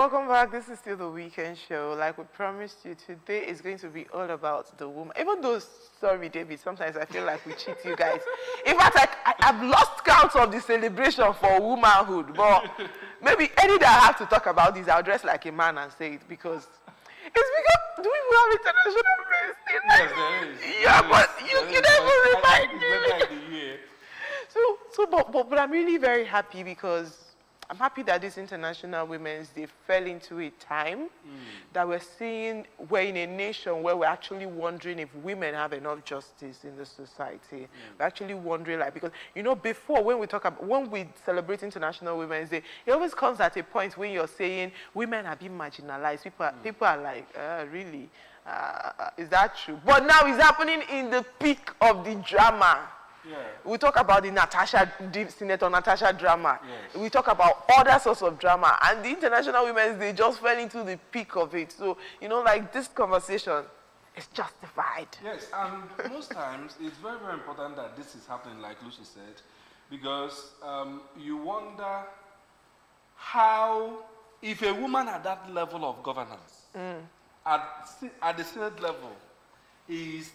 Welcome back. This is still the weekend show. Like we promised you, today is going to be all about the woman. Even though, sorry, David, sometimes I feel like we cheat you guys. In fact, I've lost count of the celebration for womanhood. But maybe any day I have to talk about this, I'll dress like a man and say it because it's because do we have international women's day? Yes, there is. Yeah, but you never remind me. But I'm really very happy because I'm happy that this International Women's Day fell into a time that we're in a nation where we're actually wondering if women have enough justice in the society. We're actually wondering, because, before when we celebrate International Women's Day, it always comes at a point when you're saying women are being marginalized. People are like, really? Is that true? But now it's happening in the peak of the drama. Yeah. We talk about the Senator Natasha drama. Yes. We talk about other sorts of drama. And the International Women's Day just fell into the peak of it. So, this conversation is justified. Yes, and most times it's very, very important that this is happening, like Lucy said, because you wonder how, if a woman at that level of governance, at the Senate level, is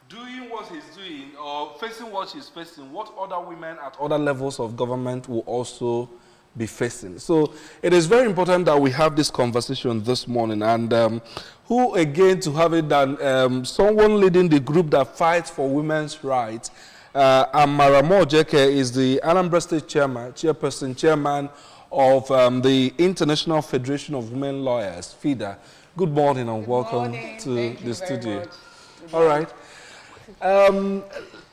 doing what he's doing or facing what she's facing, what other women at other levels of government will also be facing. So it is very important that we have this conversation this morning. And who again to have it than someone leading the group that fights for women's rights. Anambra Mojeke is the Anambra State chairman of the International Federation of Women Lawyers, FIDA. Good morning and welcome to the studio. All right.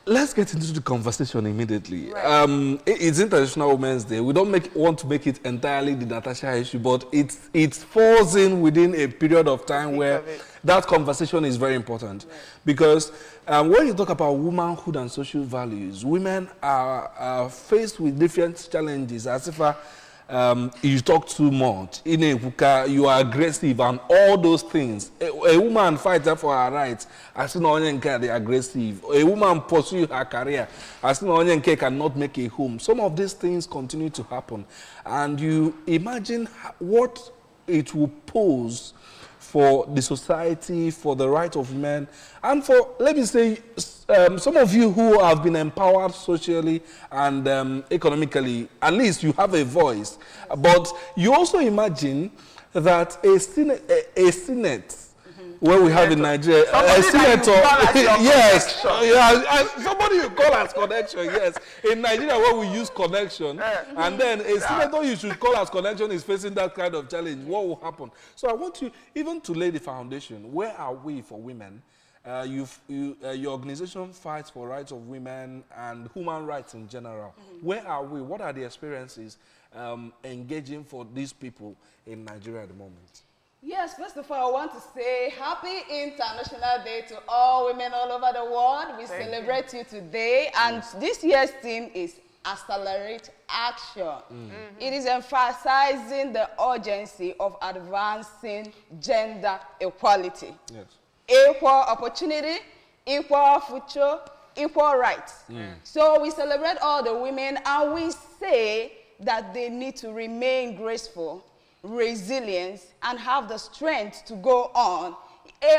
Let's get into the conversation immediately. Right. It's International Women's Day. We don't want to make it entirely the Natasha issue, but it falls in within a period of time where that conversation is very important. Right. Because when you talk about womanhood and social values, women are faced with different challenges, as if you talk too much, you are aggressive, and all those things. A woman fights for her rights, as no one can be aggressive. A woman pursues her career, as no one cannot make a home. Some of these things continue to happen, and you imagine what it will pose for the society, for the rights of men, and for, let me say, some of you who have been empowered socially and economically, at least you have a voice. But you also imagine that a Senate where we have in Nigeria, a senator, yes, somebody you call as connection, yes. In Nigeria, where we use connection, and then a senator you should call as connection is facing that kind of challenge. What will happen? So I want you even to lay the foundation. Where are we for women? Your organization fights for rights of women and human rights in general. Where are we? What are the experiences engaging for these people in Nigeria at the moment? Yes, first of all, I want to say Happy International Day to all women all over the world. We celebrate you today, and this year's theme is Accelerate Action. It is emphasizing the urgency of advancing gender equality. Yes. Equal opportunity, equal future, equal rights. So we celebrate all the women, and we say that they need to remain graceful, resilience, and have the strength to go on.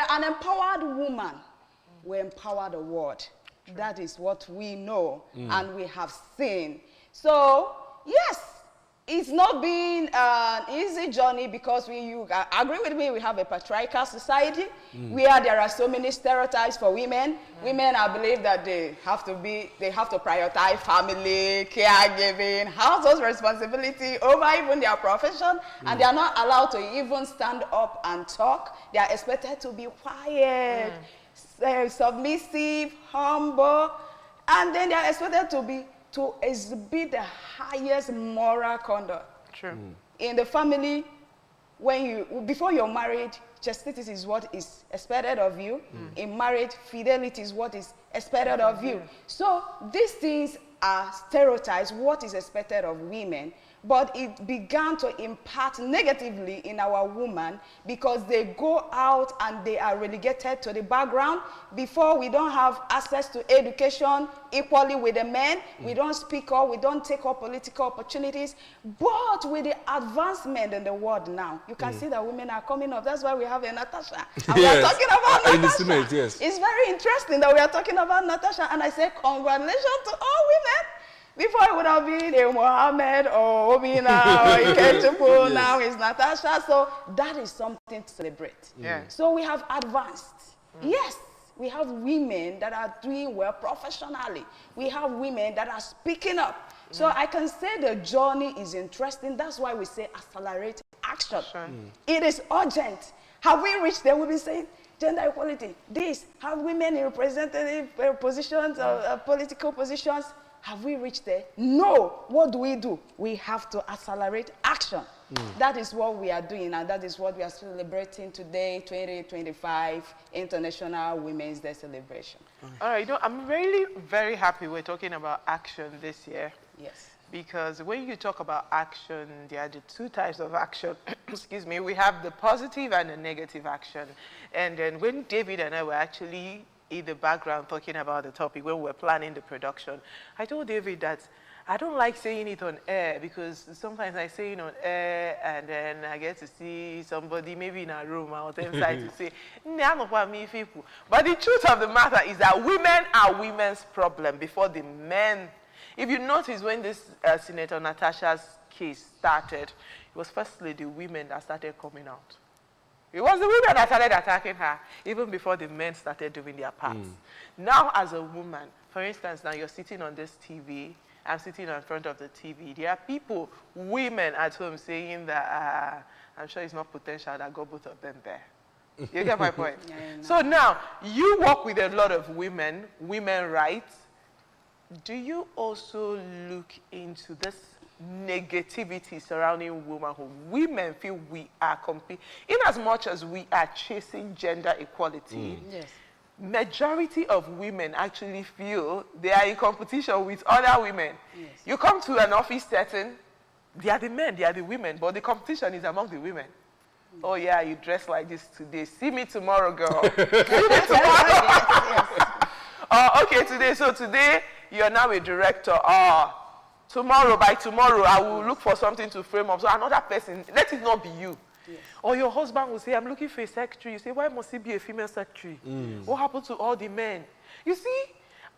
An empowered woman will empower the world. True. That is what we know and we have seen. So, yes, it's not been an easy journey because you agree with me, we have a patriarchal society where there are so many stereotypes for women. Women, I believe that they have to prioritize family, caregiving, household responsibility over even their profession, and they are not allowed to even stand up and talk. They are expected to be quiet, submissive, humble, and then they are expected to exhibit the highest moral conduct. True. In the family, before you're married, chastity is what is expected of you. In marriage, fidelity is what is expected of you. So these things are stereotypes, what is expected of women. but it began to impact negatively in our women because they go out and they are relegated to the background. Before, we don't have access to education equally with the men. We don't speak up, we don't take up political opportunities. But with the advancement in the world now, you can see that women are coming up. That's why we have a Natasha. And we are talking about Natasha. In the Senate, yes. It's very interesting that we are talking about Natasha. And I say congratulations to all women. Before it would have been a Mohammed or Obina or Ikechupu, now it's Natasha. So that is something to celebrate. So we have advanced. Yes, we have women that are doing well professionally. We have women that are speaking up. So I can say the journey is interesting. That's why we say accelerate action. It is urgent. Have we reached there? We've been saying gender equality. This, have women in representative positions or political positions. Have we reached there? No. What do? We have to accelerate action. That is what we are doing, and that is what we are celebrating today, 2025 International Women's Day celebration. All right, I'm really very happy we're talking about action this year. Yes. Because when you talk about action, there are the two types of action. Excuse me. We have the positive and the negative action. And then when David and I were actually in the background talking about the topic, when we were planning the production, I told David that I don't like saying it on air because sometimes I say it on air and then I get to see somebody maybe in a room out inside to say, but the truth of the matter is that women are women's problem before the men. If you notice when this Senator Natasha's case started, it was firstly the women that started coming out. It was the women that started attacking her, even before the men started doing their parts. Now, as a woman, for instance, now you're sitting on this TV, I'm sitting in front of the TV. There are people, women at home saying that I'm sure it's not potential that got both of them there. You get my point? So now, you work with a lot of women rights. Do you also look into this negativity surrounding womanhood? Women feel we are competing. In as much as we are chasing gender equality, majority of women actually feel they are in competition with other women. You come to an office setting, they are the men, they are the women, but the competition is among the women. Oh yeah, you dress like this today. See me tomorrow, girl. See me tomorrow. Okay, today. So today, you're now a director. Tomorrow, by tomorrow, I will look for something to frame up. So another person, let it not be you. Or your husband will say, I'm looking for a secretary. You say, why must it be a female secretary? What happened to all the men? You see,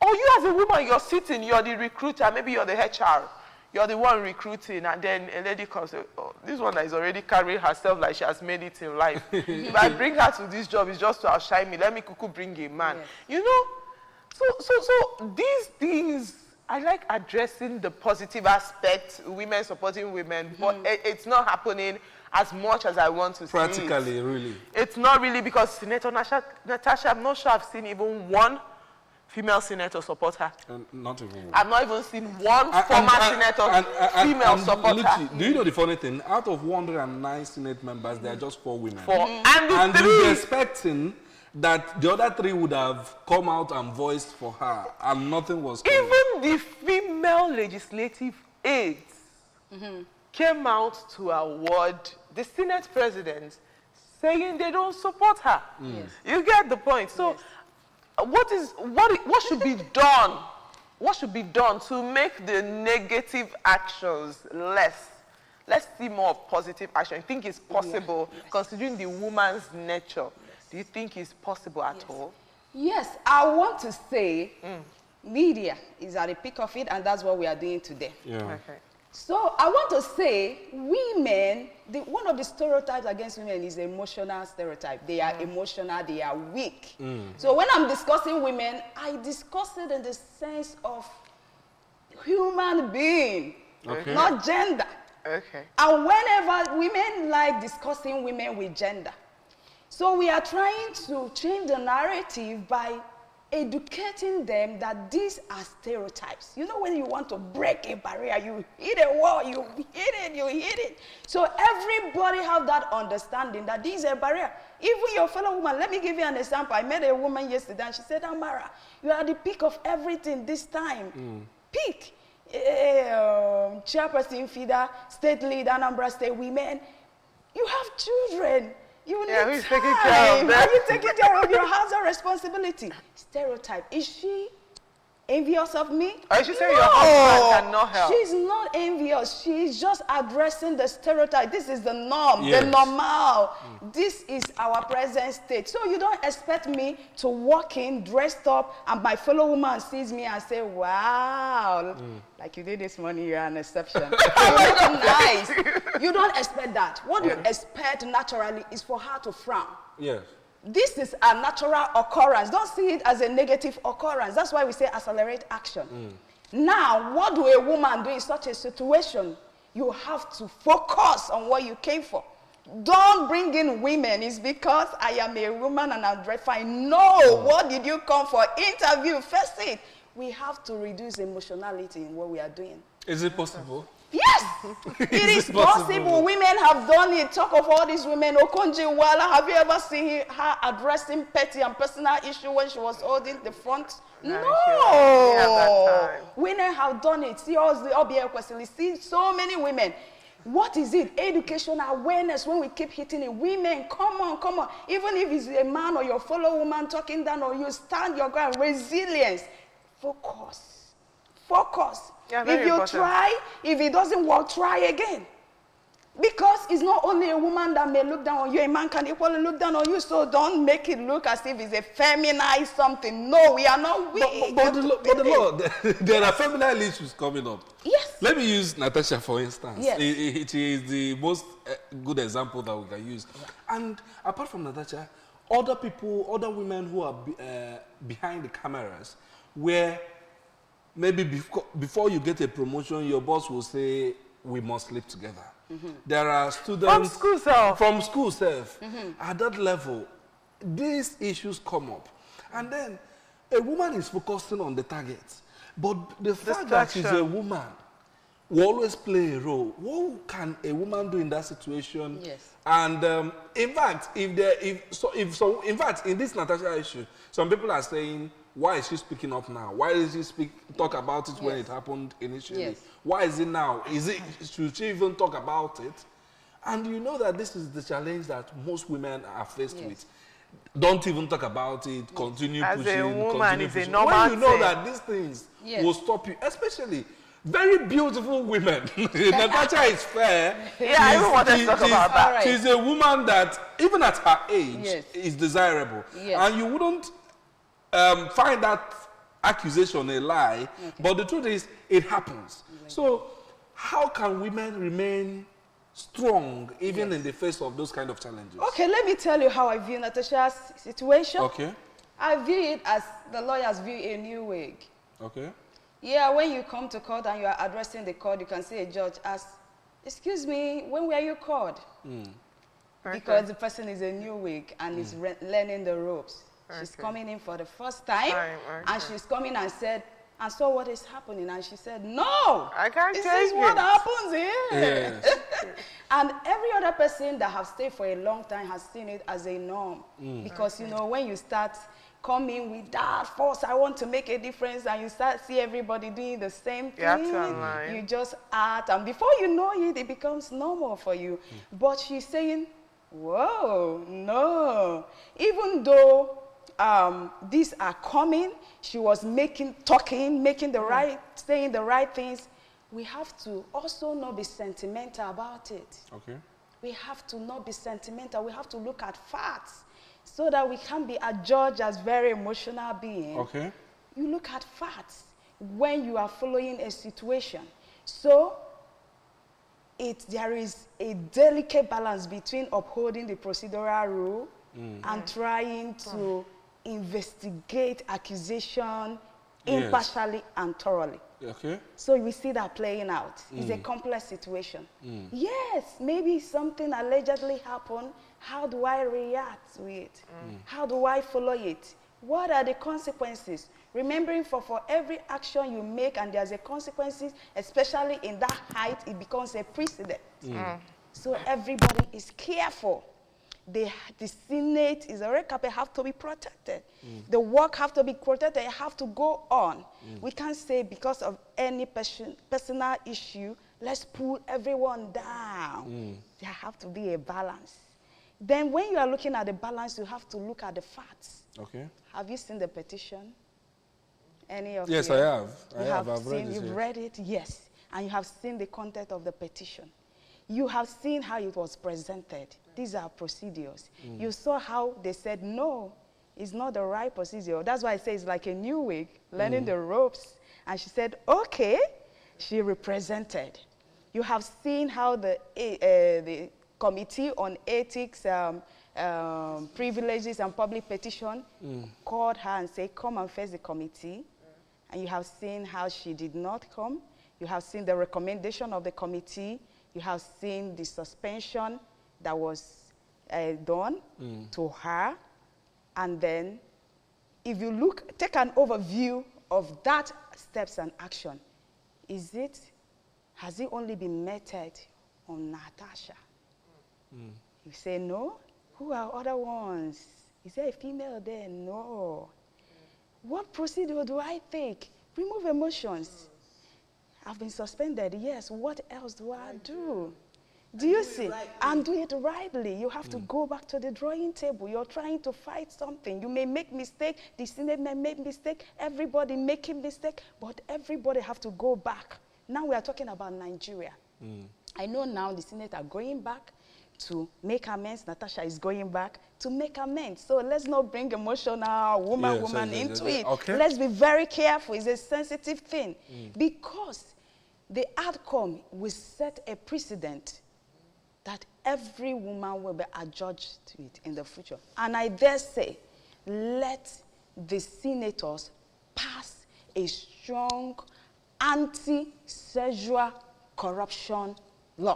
or you as a woman, you're sitting, you're the recruiter, maybe you're the HR. You're the one recruiting, and then a lady comes, oh, this one that is already carrying herself like she has made it in life. If I bring her to this job, it's just to outshine me. Let me cuckoo bring a man. You know, so these things, I like addressing the positive aspect, women supporting women, but it's not happening as much as I want to see it. Practically, really. It's not really, because Senator Natasha, I'm not sure I've seen even one female senator support her. Not even one. I've not even seen one former senator female support her. Do you know the funny thing? Out of 109 Senate members, there are just 4 women. And the you're expecting that the other 3 would have come out and voiced for her, and nothing was coming. Even the female legislative aides came out to award the Senate president, saying they don't support her. You get the point. So what should be done? What should be done to make the negative actions less? Let's see more of positive action. I think it's possible, considering the woman's nature. Do you think it's possible at all? Yes, I want to say media is at the peak of it, and that's what we are doing today. Okay. So I want to say women, one of the stereotypes against women is the emotional stereotype. They are emotional, they are weak. So when I'm discussing women, I discuss it in the sense of human being, not gender. And whenever women like discussing women with gender. So we are trying to change the narrative by educating them that these are stereotypes. You know, when you want to break a barrier, you hit a wall, you hit it. So everybody have that understanding that this is a barrier. Even your fellow woman, let me give you an example. I met a woman yesterday and she said, Amara, you are at the peak of everything this time. Peak. chairperson, feeder, state lead, Anambra State women, you have children. You need who's time. taking care of them? Are you taking care of your house or responsibility? Stereotype. Is she envious of me? Or is she saying your husband cannot help? She's not envious. She's just addressing the stereotype. This is the norm, Yes. the normal. This is our present state. So you don't expect me to walk in dressed up and my fellow woman sees me and say, wow, like you did this morning, you're an exception. You're looking nice. You don't expect that. What you expect naturally is for her to frown. Yes. This is a natural occurrence. Don't see it as a negative occurrence. That's why we say accelerate action. Now, what do a woman do in such a situation? You have to focus on what you came for. Don't bring in women. It's because I am a woman and I'm dressed fine. No, what did you come for? Interview, face it. We have to reduce emotionality in what we are doing. Is it possible? Yes, it is possible. Women have done it. Talk of all these women. Okonjo Iweala, have you ever seen her addressing petty and personal issue when she was holding the front? No. Women have done it. See us, the OBL question. See so many women. What is it? Education, awareness. When we keep hitting it, women, come on, come on. Even if it's a man or your fellow woman talking down on you, stand your ground. Resilience. Focus. Focus. Yeah, if you important. try, if it doesn't work, try again. Because it's not only a woman that may look down on you, a man can equally look down on you, so don't make it look as if it's a feminized something. No, we are not weak. But the Lord, there are feminine issues coming up. Yes. Let me use Natasha for instance. Yes. It is the most good example that we can use. And apart from Natasha, other people, other women who are behind the cameras, where maybe before you get a promotion, your boss will say, we must sleep together. There are students from school self. At that level, these issues come up. And then a woman is focusing on the target. But the fact that she's a woman will always play a role. What can a woman do in that situation? Yes. And in fact, in this Natasha issue, some people are saying, why is she speaking up now? Why did she talk about it when it happened initially? Yes. Why is it now? Should she even talk about it? And you know that this is the challenge that most women are faced with. Don't even talk about it, continue As pushing, a woman, continue it's pushing. a normal When you know thing. that these things will stop you, especially very beautiful women. Natasha is fair. Yeah, I even wanted to talk about that. Right. She's a woman that, even at her age, is desirable. Yes. And you wouldn't find that accusation a lie, but the truth is, it happens. So, how can women remain strong even in the face of those kind of challenges? Okay, let me tell you how I view Natasha's situation. Okay. I view it as the lawyers view a new wig. Okay. Yeah, when you come to court and you are addressing the court, you can see a judge ask, excuse me, when were you called? Because the person is a new wig and is learning the ropes. She's coming in for the first time, and she's coming and said, and so what is happening? And she said, no, I can't this take is what it. happens here. Yes. And every other person that have stayed for a long time has seen it as a norm. Because, you know, when you start coming with that force, I want to make a difference, and you start see everybody doing the same thing, You have to align. you just act, and before you know it, it becomes normal for you. But she's saying, whoa, no. Even though these are coming, she was talking, making the right, saying the right things. We have to also not be sentimental about it. Okay. We have to not be sentimental. We have to look at facts so that we can be adjudged as very emotional beings. Okay. You look at facts when you are following a situation. So there is a delicate balance between upholding the procedural rule and trying to investigate accusation impartially and thoroughly. Okay. So we see that playing out. It's a complex situation. Yes, maybe something allegedly happened. How do I react to it? How do I follow it? What are the consequences? Remembering for every action you make and there's a consequences, especially in that height, it becomes a precedent. So everybody is careful. the Senate is a red carpet, have to be protected. The work have to be protected, it have to go on. We can't say because of any personal issue, let's pull everyone down. There have to be a balance. Then when you are looking at the balance, you have to look at the facts. Okay. Have you seen the petition? Any of Yes, you? I have. You've read it? Yes. And you have seen the content of the petition. You have seen how it was presented. These are procedures. You saw how they said, no, it's not the right procedure. That's why I say it's like a new wig, learning the ropes. And she said, okay. She represented. You have seen how the Committee on Ethics, Privileges and Public Petition called her and said, come and face the committee. And you have seen how she did not come. You have seen the recommendation of the committee. You have seen the suspension that was done to her. And then, if you take an overview of that steps and action, has it only been meted on Natasha? You say, no. Who are other ones? Is there a female there? No. What procedure do I take? Remove emotions. I've been suspended. Yes. What else do I do? Do you see? And do it rightly. You have to go back to the drawing table. You're trying to fight something. You may make mistake. The Senate may make mistake. Everybody making mistake. But everybody have to go back. Now we are talking about Nigeria. I know now the Senate are going back to make amends. Natasha is going back to make amends. So let's not bring emotional woman into it. Okay. Let's be very careful. It's a sensitive thing. Because the outcome will set a precedent that every woman will be adjudged to it in the future. And I dare say, let the senators pass a strong anti-sexual corruption law.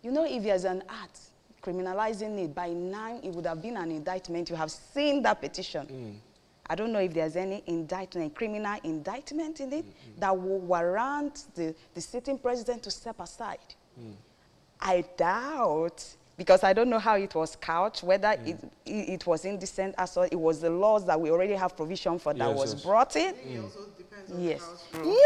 You know, if there's an act criminalizing it, by now it would have been an indictment. You have seen that petition. I don't know if there's any indictment, criminal indictment in it that will warrant the sitting president to step aside. I doubt, because I don't know how it was couched, whether it was indecent as well. It was the laws that we already have provision for that was brought in. It also depends on Yes. the House rule.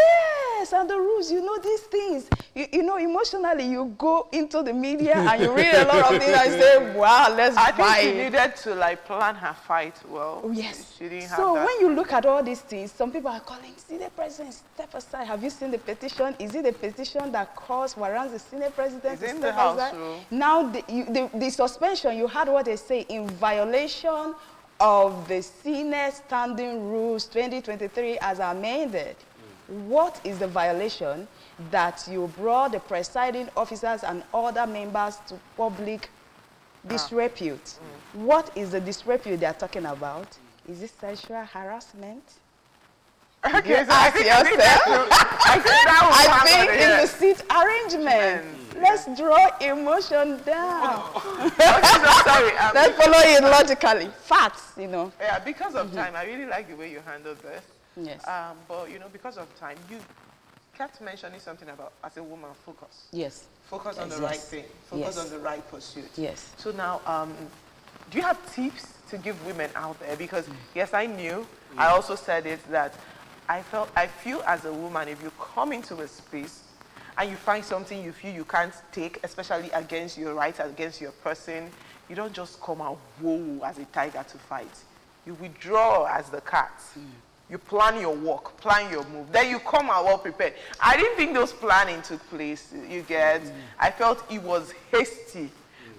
Yes, and the rules, you know these things. You know, emotionally, you go into the media and you read a lot of things and say, wow, let's I fight. think she needed to like plan her fight well. Oh, yes. She didn't have So that. when you look at all these things, some people are calling, Senate President, step aside. Have you seen the petition? Is it the petition that warrants the Senate President It's to in step the House aside? rule. Now, the suspension, you heard what they say, in violation of the Senate Standing Rules 2023 as amended. What is the violation? That you brought the presiding officers and other members to public disrepute. What is the disrepute they are talking about? Is it sexual harassment? Okay, so Ask yourself. I think in in the seat arrangement. Let's draw emotion down. Sorry. Let's follow it logically. Facts, you know. Yeah, because of time, I really like the way you handled this. Yes. But you know, because of time, you kept mentioning something about, as a woman, focus. Yes. Focus on Yes, the right yes. thing. Focus Yes. on the right pursuit. Yes. So now, do you have tips to give women out there? Because yes, I knew. I also said it that I feel as a woman, if you come into a space and you find something you feel you can't take, especially against your rights, against your person, you don't just come out whoa as a tiger to fight. You withdraw as the cat. You plan your walk, plan your move. Then you come out well prepared. I didn't think those planning took place, you get. I felt it was hasty.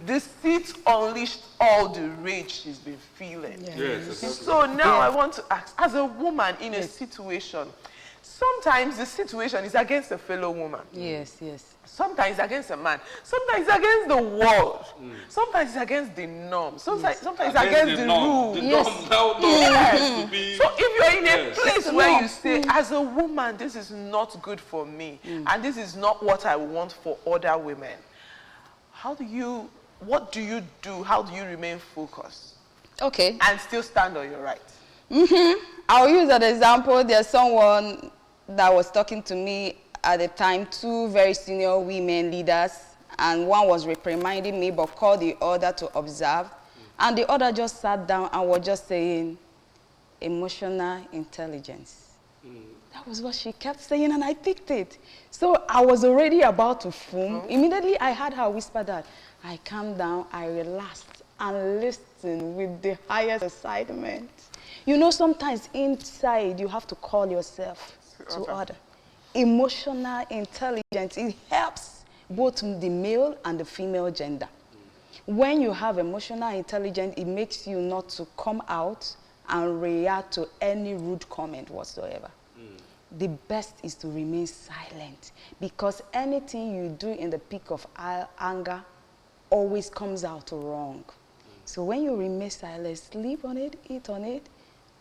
The seat unleashed all the rage she's been feeling. Yes. So now I want to ask, as a woman in a situation, sometimes the situation is against a fellow woman. Yes, yes. Sometimes against a man. Sometimes against the world. Sometimes it's against the norm. Sometimes against the rule. Yes. So if you're in a place where you say, as a woman, this is not good for me, and this is not what I want for other women, what do you do? How do you remain focused? Okay. And still stand on your right? I'll use an example. There's someone that was talking to me at the time, two very senior women leaders, and one was reprimanding me but called the other to observe. And the other just sat down and was just saying, emotional intelligence. That was what she kept saying, and I picked it. So I was already about to foam. Immediately I heard her whisper that. I calmed down, I relaxed, and listened with the highest excitement. You know, sometimes inside you have to call yourself to order. Emotional intelligence, it helps both the male and the female gender. When you have emotional intelligence, it makes you not to come out and react to any rude comment whatsoever. The best is to remain silent, because anything you do in the peak of anger always comes out wrong. So when you remain silent, sleep on it, eat on it,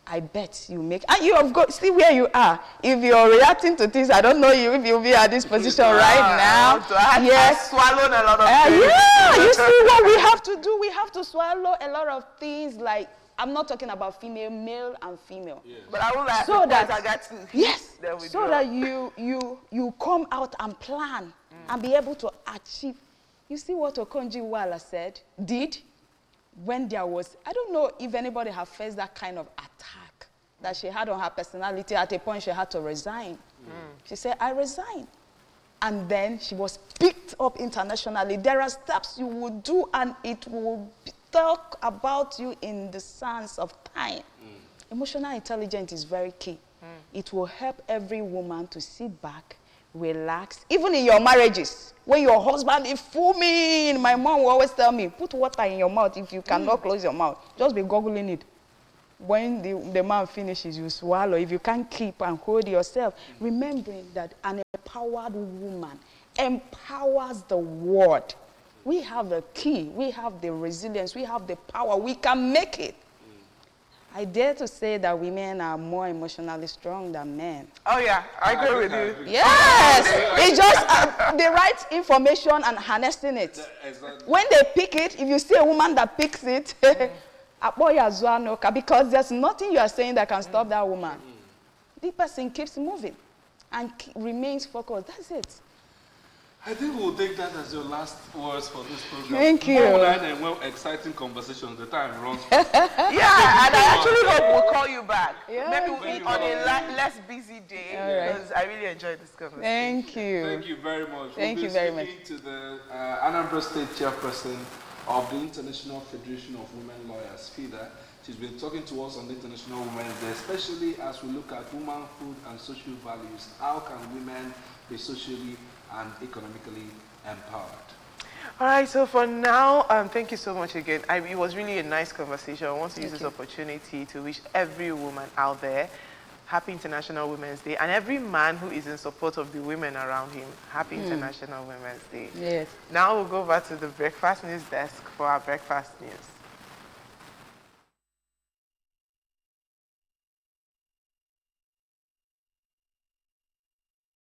I bet you make, and you have got, see where you are. If you're reacting to things, I don't know you, if you'll be at this position right now. Yes. I swallowed a lot of things. Yeah, you see what we have to do? We have to swallow a lot of things, like, I'm not talking about female, male and female. Yes. But I would like so that I got to. Yes, so that you come out and plan and be able to achieve. You see what Okonji Iweala did? When there was, I don't know if anybody have faced that kind of attack that she had on her personality. At a point, she had to resign. She said, I resign. And then she was picked up internationally. There are steps you will do, and it will talk about you in the sands of time. Emotional intelligence is very key. It will help every woman to sit back, relax. Even in your marriages, when your husband is fuming, my mom will always tell me, put water in your mouth if you cannot close your mouth. Just be goggling it. When the man finishes, you swallow. If you can't keep and hold yourself, remembering that an empowered woman empowers the world. We have the key, we have the resilience, we have the power, we can make it. I dare to say that women are more emotionally strong than men. Oh yeah, I agree with you. Yes, it's just the right information and harnessing it. Exactly. When they pick it, if you see a woman that picks it, because there's nothing you are saying that can stop that woman. The person keeps moving and remains focused. That's it. I think we'll take that as your last words for this program. Thank you. Well, exciting conversations. The time runs. Yeah, and I actually hope we'll call you back. Yeah, maybe we'll be on a less busy day, because I really enjoyed this conversation. Thank you. Thank you very much. Thank you very much. To the Anambra State Chairperson of the International Federation of Women Lawyers, FIDA. She's been talking to us on the International Women's Day, especially as we look at womanhood and social values. How can women be socially and economically empowered? All right, so for now, thank you so much again. It was really a nice conversation. I want to use this opportunity to wish every woman out there Happy International Women's Day, and every man who is in support of the women around him, Happy International Women's Day. Yes. Now we'll go back to the breakfast news desk for our breakfast news.